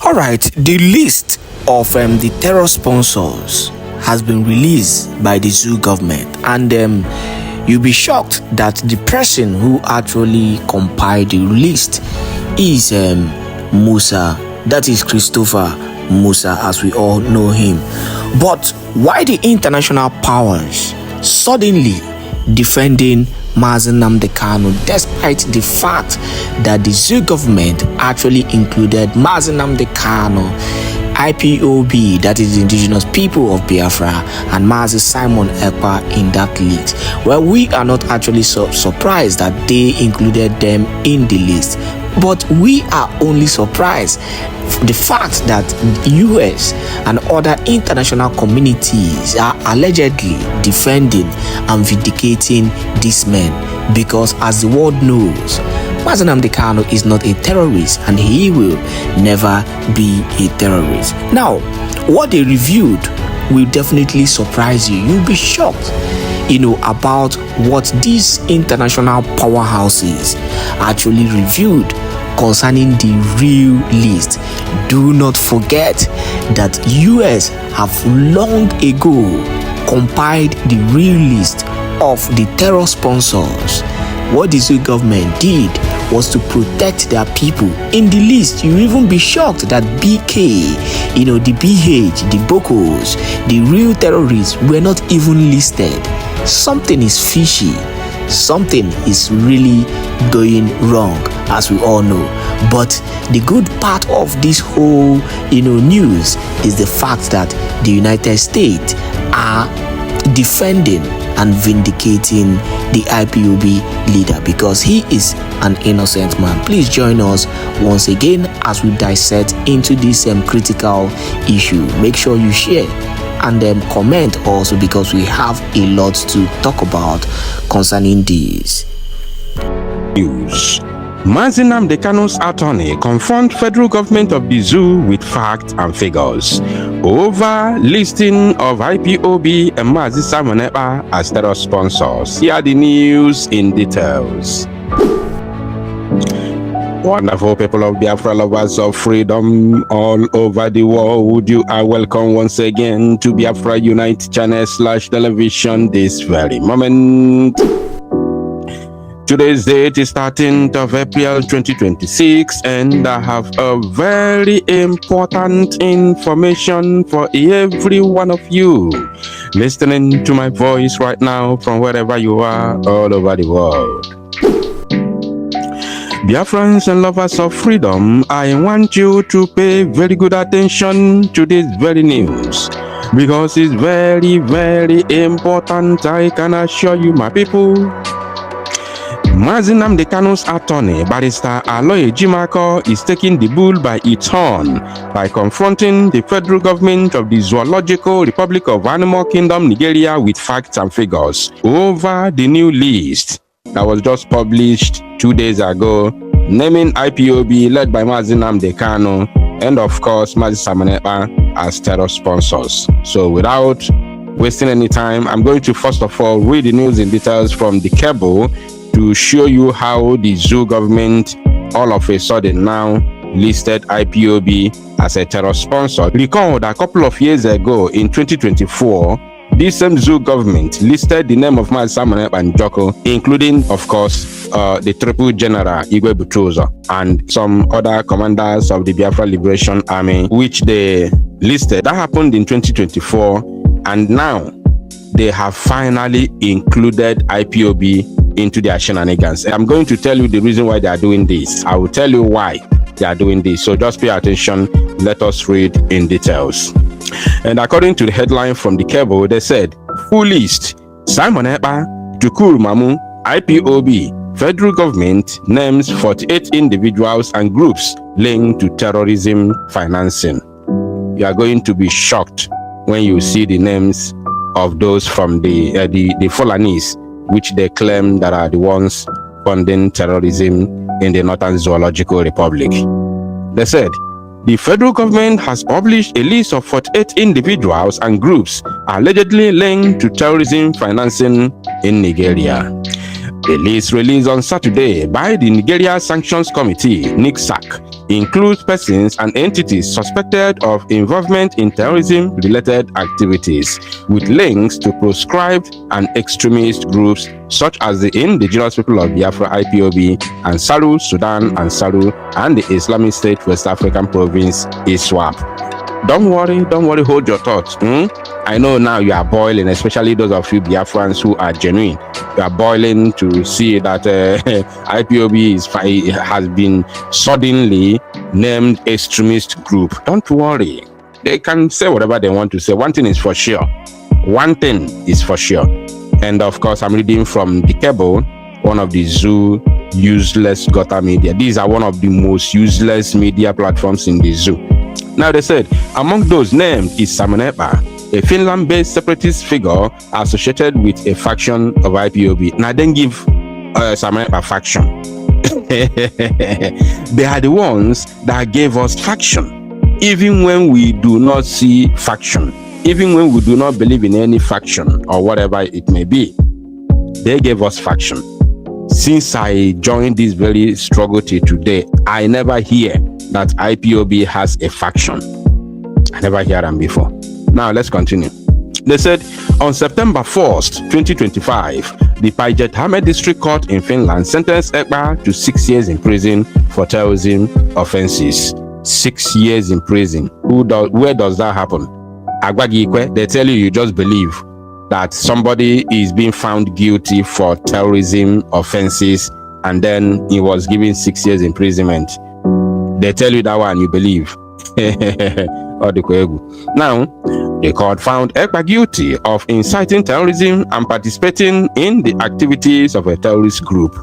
Alright, the list of the terror sponsors has been released by the zoo government, and you'll be shocked that the person who actually compiled the list is Musa. That is Christopher Musa, as we all know him. But why the international powers suddenly defending Nnamdi Kanu, despite the fact that the zoo government actually included Nnamdi Kanu, IPOB, that is the Indigenous People of Biafra, and Mazi Simon Ekpa in that list? Well, we are not actually so surprised that they included them in the list, but we are only surprised the fact that US and other international communities are allegedly defending and vindicating these men, because as the world knows, Nnamdi Kanu is not a terrorist and he will never be a terrorist. Now, what they reviewed will definitely surprise you. You'll be shocked, about what these international powerhouses actually reviewed concerning the real list. Do not forget that US have long ago compiled the real list of the terror sponsors. What the zoo government did was to protect their people. In the list, you even be shocked that BK, the BH, the Bokos, the real terrorists were not even listed. Something is fishy. Something is really going wrong, as we all know. But the good part of this whole news is the fact that the United States are defending and vindicating the IPOB leader, because he is an innocent man. Please join us once again as we dissect into this critical issue. Make sure you share and comment also, because we have a lot to talk about concerning this. News. Nnamdi Kanu's attorney confront federal government of the zoo with facts and figures over listing of IPOB and Mazi Simon Ekpa as terror sponsors. Here are the news in details. Wonderful people of Biafra, lovers of freedom all over the world, you are welcome once again to Biafra Unite channel /television this very moment. Today's date is 13th of April 2026, and I have a very important information for every one of you listening to my voice right now from wherever you are all over the world. Biafrans and lovers of freedom, I want you to pay very good attention to this very news, because it's very, very important. I can assure you, my people. Nnamdi Kanu's attorney, Barrister Aloy Ejimako, is taking the bull by its horn by confronting the federal government of the Zoological Republic of Animal Kingdom, Nigeria, with facts and figures over the new list that was just published 2 days ago, naming IPOB led by Nnamdi Kanu and of course Mazi Simon Ekpa as terror sponsors. So without wasting any time, I'm going to first of all read the news in details from the cable to show you how the zoo government all of a sudden now listed IPOB as a terror sponsor. Recall that a couple of years ago in 2024, this same zoo government listed the name of Mazi Simon Ekpa and Joko, including, of course, the Triple General Igwe Butozo and some other commanders of the Biafra Liberation Army, which they listed. That happened in 2024, and now they have finally included IPOB into their shenanigans. I'm going to tell you the reason why they are doing this. I will tell you why they are doing this. So just pay attention. Let us read in details. And according to the headline from the cable, they said, full list: Simon Ekpa, Tukur Mamu, IPOB, federal government names 48 individuals and groups linked to terrorism financing. You are going to be shocked when you see the names of those from the Fulanese, which they claim that are the ones funding terrorism in the Northern Zoological Republic. They said, the federal government has published a list of 48 individuals and groups allegedly linked to terrorism financing in Nigeria. The list released on Saturday by the Nigeria Sanctions Committee, NICSAC, includes persons and entities suspected of involvement in terrorism-related activities, with links to proscribed and extremist groups such as the Indigenous People of Biafra (IPOB), Ansaru Sudan Ansaru, and the Islamic State West African Province (ISWAP). Don't worry, hold your thoughts. I know now you are boiling, especially those of you Biafrans who are genuine. You are boiling to see that IPOB has been suddenly named extremist group. Don't worry. They can say whatever they want to say. One thing is for sure. And of course, I'm reading from The Cable, one of the zoo useless gutter media. These are one of the most useless media platforms in the zoo. Now they said, among those named is Simon Ekpa, a Finland-based separatist figure associated with a faction of IPOB. Now then give Simon Ekpa faction. They are the ones that gave us faction. Even when we do not see faction, even when we do not believe in any faction or whatever it may be, they gave us faction. Since I joined this very struggle till today, I never hear that IPOB has a faction. I never heard them before. Now let's continue. They said on September 1st, 2025, the Päijät-Häme District Court in Finland sentenced Ekpa to 6 years in prison for terrorism offenses. 6 years in prison. Where does that happen? Agbagikwe, they tell you just believe that somebody is being found guilty for terrorism offenses and then he was given 6 years imprisonment. They tell you that one, you believe. Now, the court found Ekpa guilty of inciting terrorism and participating in the activities of a terrorist group.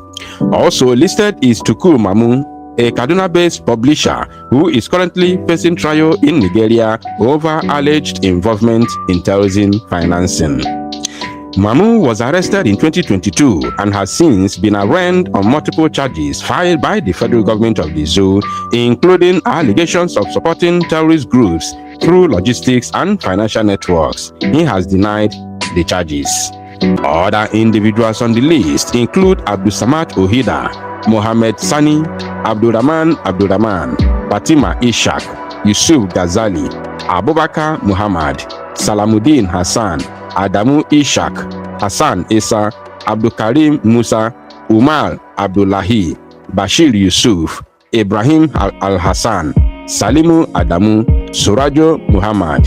Also listed is Tukur Mamu, a Kaduna-based publisher who is currently facing trial in Nigeria over alleged involvement in terrorism financing. Mamu was arrested in 2022 and has since been arraigned on multiple charges filed by the federal government of the zoo, including allegations of supporting terrorist groups through logistics and financial networks. He has denied the charges. Other individuals on the list include Abdulsamad Ohida, Mohammed Sani, Abdurrahman, Fatima Ishaq, Yusuf Ghazali, Abubakar Muhammad, Salamuddin Hassan, Adamu Ishaq, Hassan Isa, Abdul Karim Musa, Umar Abdullahi, Bashir Yusuf, Ibrahim Al-Hassan, Salimu Adamu, Surajo Muhammad,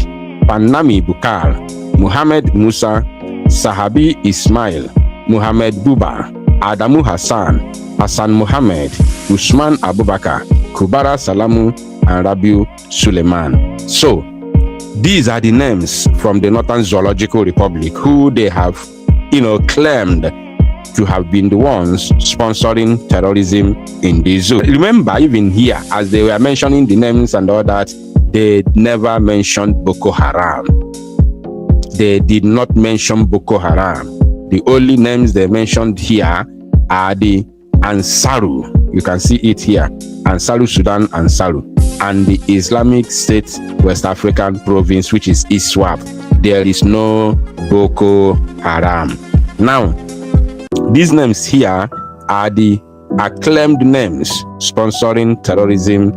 Panami Bukar, Muhammad Musa, Sahabi Ismail, Muhammad Buba, Adamu Hassan, Hassan Muhammad, Usman Abubakar, Kubara Salamu, and Rabiu Suleiman. So, these are the names from the Northern Zoological Republic who they have, claimed to have been the ones sponsoring terrorism in the zoo. Remember, even here, as they were mentioning the names and all that, they never mentioned Boko Haram. They did not mention Boko Haram. The only names they mentioned here are the Ansaru. You can see it here. Ansaru Sudan Ansaru. And the Islamic State West African Province, which is ISWAP. There is no Boko Haram. Now, these names here are the acclaimed names sponsoring terrorism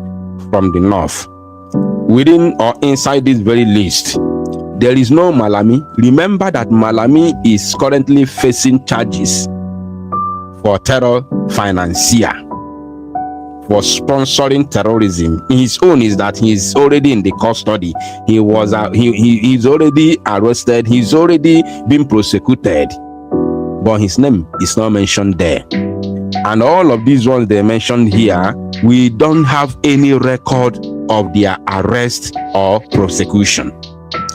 from the north. Within or inside this very list, there is no Malami. Remember that Malami is currently facing charges for terror financier, for sponsoring terrorism. His own is that he's already in the custody. He's already arrested. He's already been prosecuted, but his name is not mentioned there. And all of these ones they mentioned here, we don't have any record of their arrest or prosecution.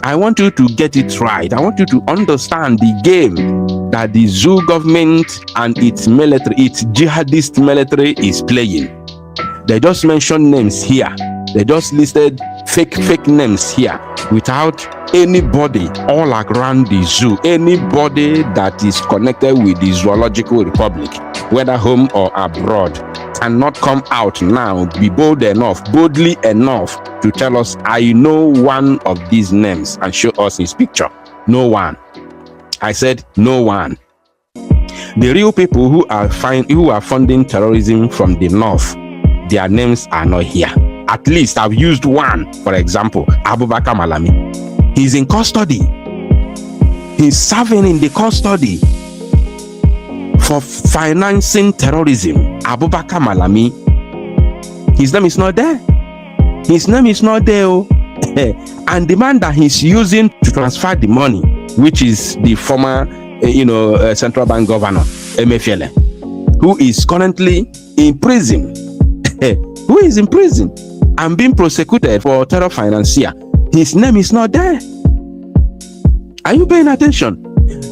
I want you to get it right. I want you to understand the game that the zoo government and its military, its jihadist military is playing. They just mentioned names here. They just listed fake names here without anybody all around the zoo, anybody that is connected with the Zoological Republic, whether home or abroad, cannot come out now, be boldly enough to tell us, I know one of these names, and show us his picture. No one. I said no one. The real people who are funding terrorism from the north their names are not here. At least I've used one, for example, Abubakar Malami. He's in custody. He's serving in the custody for financing terrorism. Abubakar Malami, his name is not there. His name is not there. And the man that he's using to transfer the money, which is the former central bank governor, Emefiele, who is currently in prison. Who is in prison and being prosecuted for terror financier. His name is not there. Are you paying attention?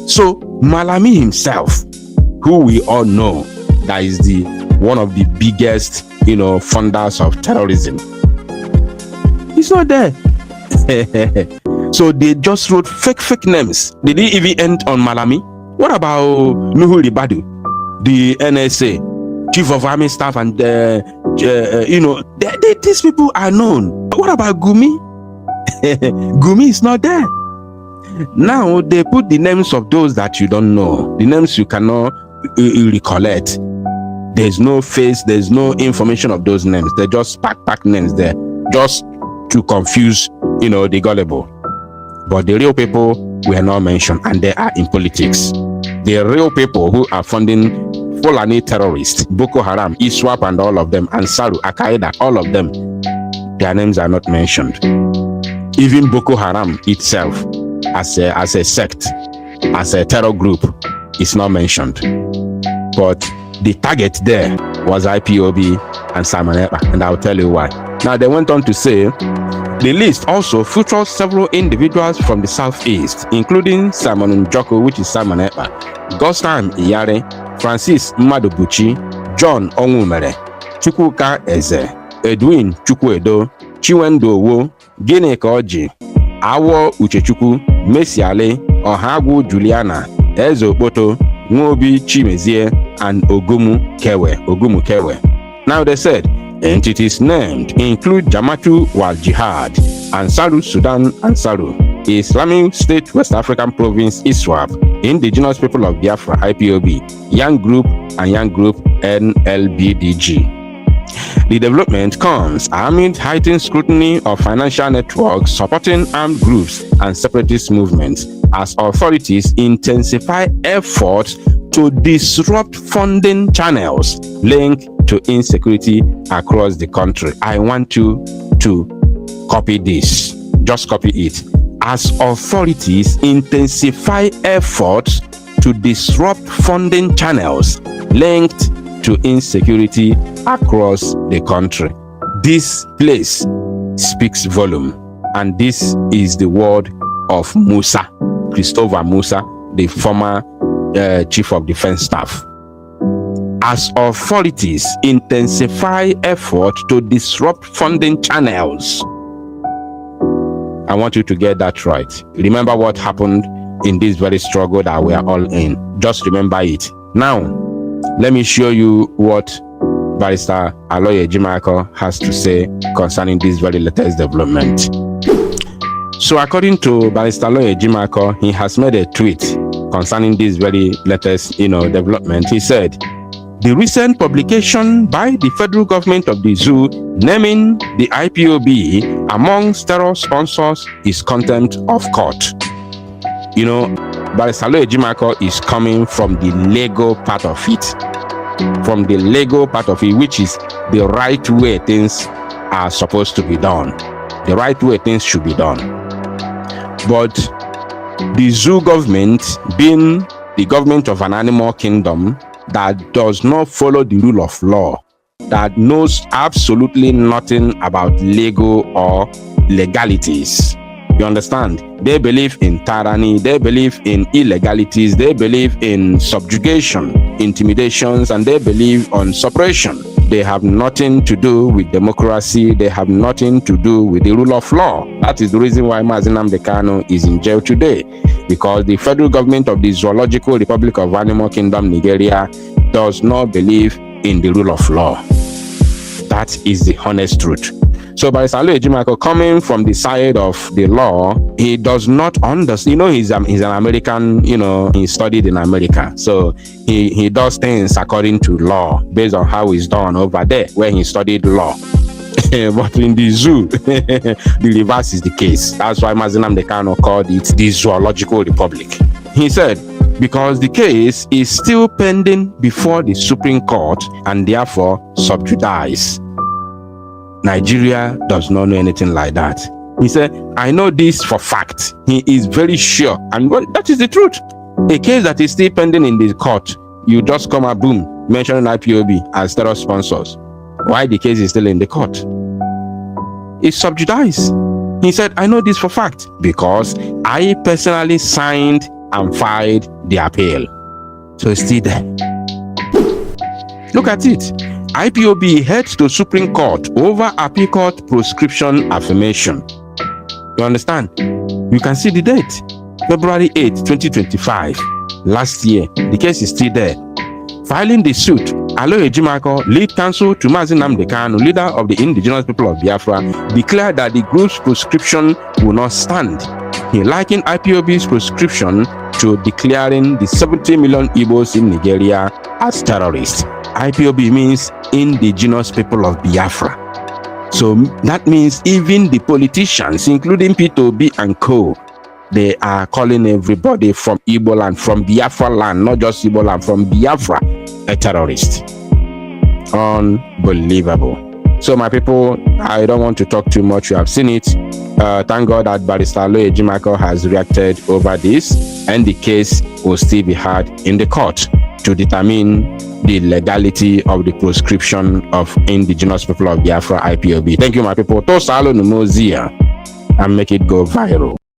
So Malami himself, who we all know that is the one of the biggest funders of terrorism, he's not there. So they just wrote fake names. They didn't even end on Malami. What about Nuhu Ribadu, the NSA chief of army staff, and these people are known. What about Gumi? Gumi is not there. Now they put the names of those that you don't know, the names you cannot recollect. There's no face, there's no information of those names. They just pack names there just to confuse the gullible. But the real people were not mentioned, and they are in politics. The real people who are funding Fulani terrorists, Boko Haram, ISWAP, and all of them, Ansaru, Al-Qaeda, all of them, their names are not mentioned. Even Boko Haram itself, as a sect, as a terror group, is not mentioned. But the target there was IPOB and Simon Ekpa, and I'll tell you why. Now they went on to say, the list also features several individuals from the southeast, including Simon Njoko, which is Simon Ekpa, Gostam Iyare, Francis Mmadubuchi, John Onwumere, Chukwuka Eze, Edwin Chukwuedo, Chiwendo Owo, Gịnịka Ọjị, Awo Uchechukwu, Messi Ale, Ọhagwu Juliana, Eze Okpoto, Nwobi Chimezie, and Ogumu Kewe. Now they said entities named include Jamatu Wal Jihad, Ansaru Sudan Ansaru, Islamic State West African Province ISWAP, Indigenous People of Biafra IPOB, Young Group and Young Group NLBDG. The development comes amid heightened scrutiny of financial networks supporting armed groups and separatist movements as authorities intensify efforts to disrupt funding channels linked to insecurity across the country. I want you to copy this. Just copy it. As authorities intensify efforts to disrupt funding channels linked to insecurity across the country. This place speaks volume, and this is the word of Musa, Christopher Musa, the former Chief of Defense Staff. As authorities intensify effort to disrupt funding channels. I want you to get that right. Remember what happened in this very struggle that we are all in. Just remember it. Now, let me show you what Barrister Aloy Ejimakor has to say concerning this very latest development. So according to Barrister Aloy Ejimakor, he has made a tweet concerning this very latest development. He said, the recent publication by the federal government of the zoo naming the IPOB amongst terror sponsors is contempt of court. Barrister Aloy Ejimakor is coming from the legal part of it. From the legal part of it, which is the right way things are supposed to be done. The right way things should be done. But the zoo government, being the government of an animal kingdom that does not follow the rule of law, that knows absolutely nothing about legal or legalities. You understand? They believe in tyranny, they believe in illegalities, they believe in subjugation, intimidations, and they believe on suppression. They have nothing to do with democracy, they have nothing to do with the rule of law. That is the reason why Nnamdi Kanu is in jail today, because the federal government of the Zoological Republic of Animal Kingdom, Nigeria, does not believe in the rule of law. That is the honest truth. So Barrister Aloy Ejimakor, coming from the side of the law, he does not understand. He's an American. He studied in America, so he does things according to law based on how it's done over there where he studied law. But in the zoo, the reverse is the case. That's why Nnamdi Kanu called it the Zoological Republic. He said, because the case is still pending before the Supreme Court and therefore sub judice. Nigeria does not know anything like that. He said, I know this for fact. He is very sure. And that is the truth. A case that is still pending in the court, you just come and boom, mentioning IPOB as terror sponsors. Why the case is still in the court? It's sub judice. He said, I know this for fact because I personally signed and filed the appeal. So it's still there. Look at it. IPOB heads to Supreme Court over appeal court prescription affirmation. You understand? You can see the date. February 8, 2025. Last year. The case is still there. Filing the suit, Aloy Ejimakor, lead counsel to Nnamdi Kanu, leader of the indigenous people of Biafra, declared that the group's prescription will not stand. He likened IPOB's prescription to declaring the 70 million Igbos in Nigeria as terrorists. IPOB means indigenous people of Biafra. So that means even the politicians, including P2B and co., they are calling everybody from Igbo land, from Biafra land, not just Igbo land, from Biafra, a terrorist. Unbelievable. So my people, I don't want to talk too much. You have seen it. Thank God that Barrister Aloy Ejimakor has reacted over this, and the case will still be heard in the court to determine the legality of the prescription of indigenous people of Biafra IPOB. Thank you, my people. Tosalo Numozia and make it go viral.